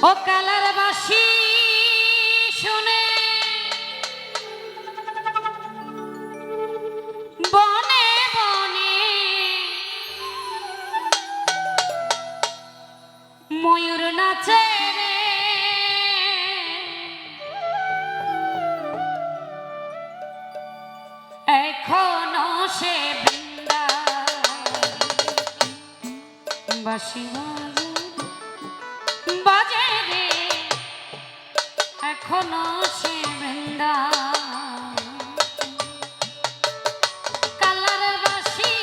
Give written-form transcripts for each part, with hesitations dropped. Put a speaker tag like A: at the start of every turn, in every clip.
A: ও colour বাসি শুনে বনে বনে ময়ূর নাচে রে, এখনো সে বৃন্দাবাসী বাজে রে, এখনো সে বৃন্দা কালার বাসি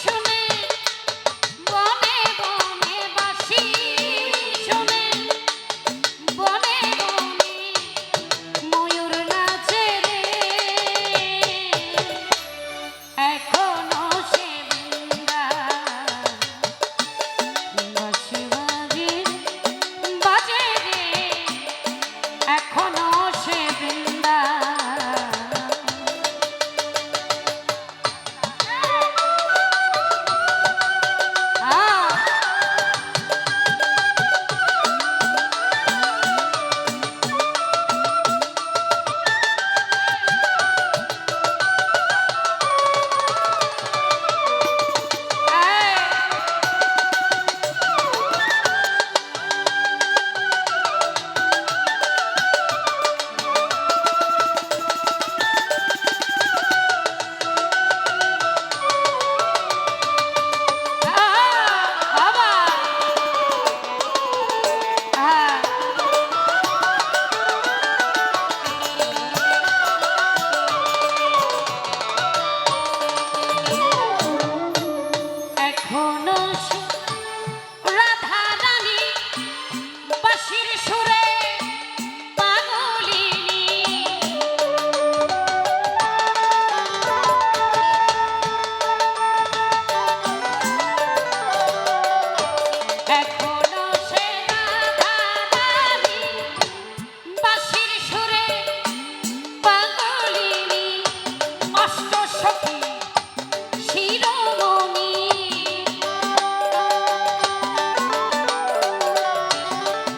A: শুনে বনে বনে বাসি শুনে বনে বনে ময়ূর নাচে রে, এখনো সে বৃন্দা বাসি বাজে রে, এখনো সে বৃন্দা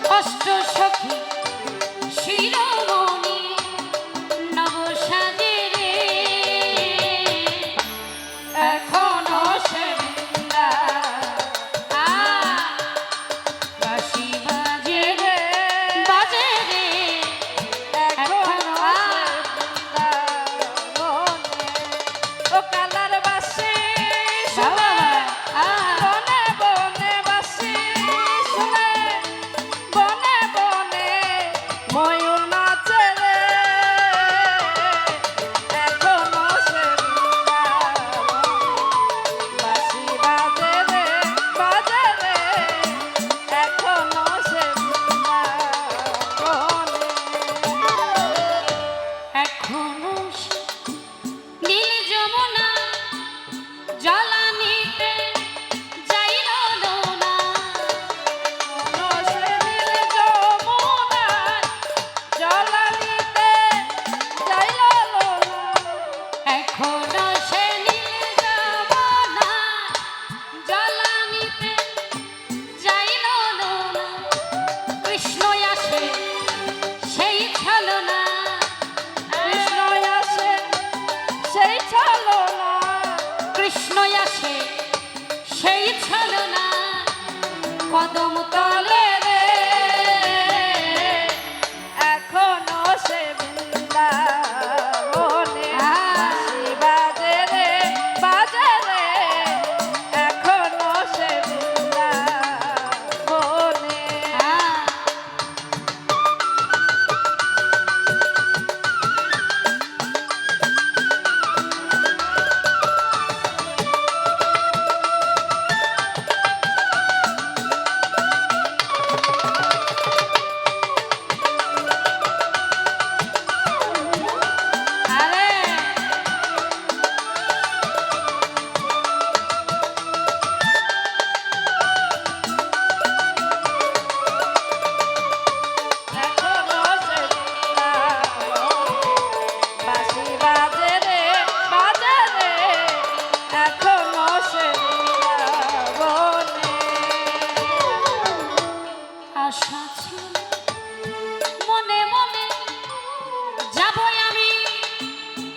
A: কষ্ট আশা ছিল মনে মনে যাব আমি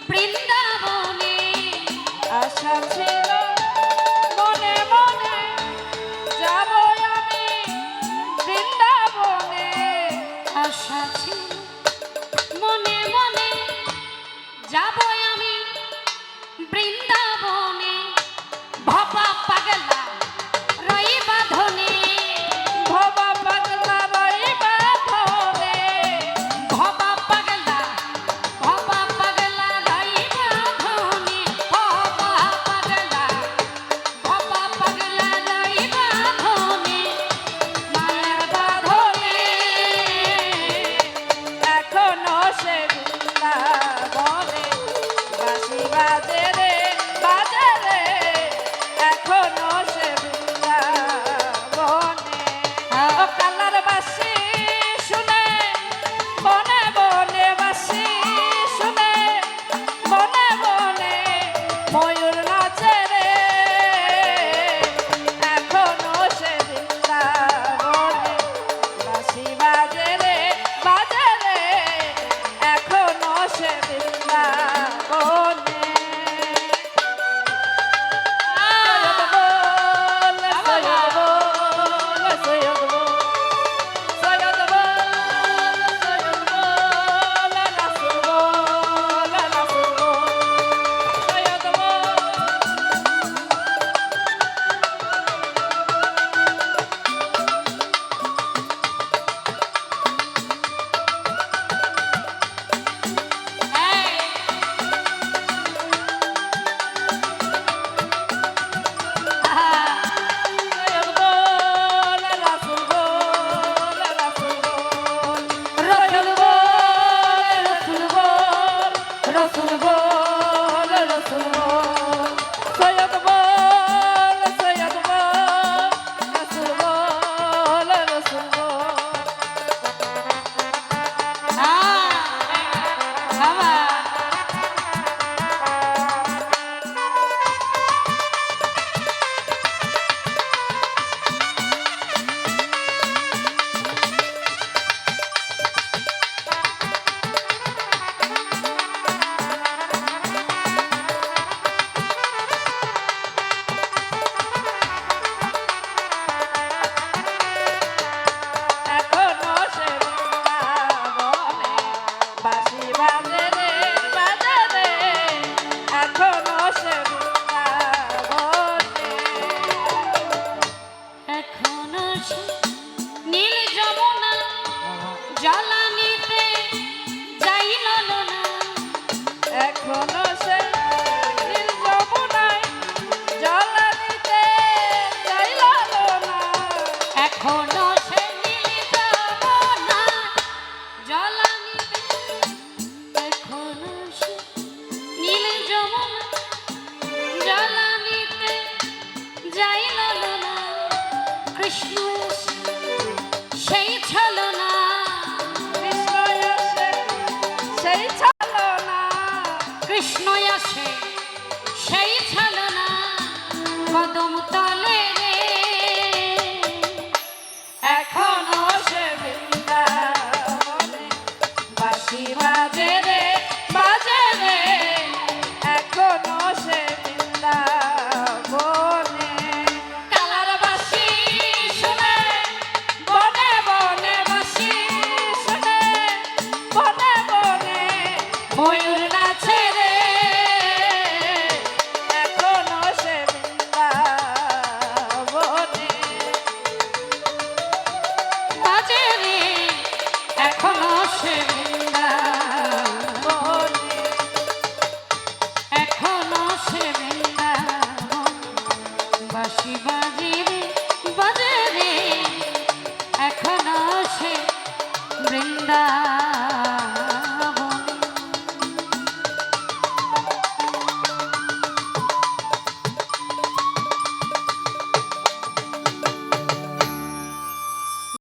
A: বৃন্দাবনে,
B: আশা ছিল মনে মনে যাব আমি বৃন্দাবনে,
A: আশা ছিল মনে মনে যাব আমি বৃন্দাবনে, ভবা পাগলা রই বাঁধনে,
B: ভবা পাগলা রই বাঁধনে,
A: ভবা পাগলা রই বাঁধনে, ভবা পাগলা রই বাঁধনে, মায়ের বাঁধনে
B: এখনো সে বৃন্দাবনে বাঁশি বাজে রে বাজে রে, এখনো সে বৃন্দাবনে। ও কালার বাঁশি শুনে বনে বনে, বাঁশি শুনে বনে বনে ময়ূর নাচে রে, এখনো সে বৃন্দাবনে বাঁশি বাজে রে বাজে রে, এখনো সে বৃন্দাবনে। এখনো সে বৃন্দাবনে বাঁশি বাজে রে বাজে রে, এখনো সে বৃন্দাবনে।
A: এখনো সে নীল যমুনা জলানিতে যাইল না,
B: এখনো সে নীল যমুনায় জলানিতে যাইল না,
A: এখনো সে নীল যমুনা জলানিতে, এখনো সে নীল যমুনা জলানিতে যাইল না, কৃষ্ণ এসে সেই ছলনা,
B: কৃষ্ণ এসে সেই ছলনা,
A: কৃষ্ণ আসে সেই ছলনা, কদম তলে রে
B: এখনো সে বৃন্দাবনে বাঁশি বাজে রে বাজে রে, এখনো সে বৃন্দাবনে। কালার বাঁশি শুনে বনে বনে, বাঁশি শুনে বনে বনে ময়ূর নাচে রে, এখনো সে বৃন্দাবনে।
A: বাজে রে এখনো সে